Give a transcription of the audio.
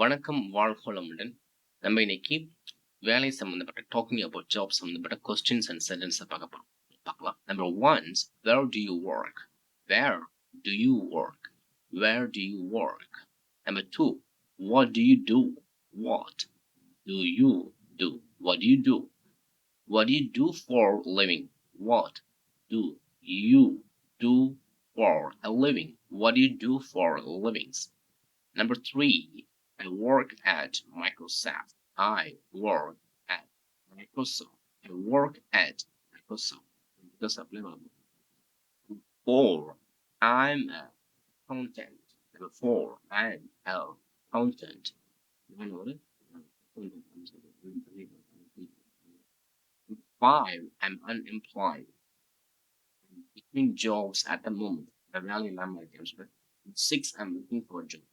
வணக்கம் வாழ்க வளமுடன். நம்ம இன்னைக்கு வேலை சம்பந்தப்பட்ட டாக்கிங் அபவுட் ஜாப் சம்பந்தப்பட்ட கொஸ்டின்ஸ் அண்ட் சென்டென்ஸ் பார்க்கலாம். Number ones, where do you work? Where do you work? Where do you work? Number two, what do you do? What do you do? What do you do? What do you do for a living? What do you do for a living? What do you do for a living? Number three, I work at Microsoft. I work at Microsoft. I work at Microsoft. Four, I'm a accountant. Number four, I'm a accountant. Five, I'm unemployed. Between jobs at the moment. The value number comes with six, I'm looking for a job.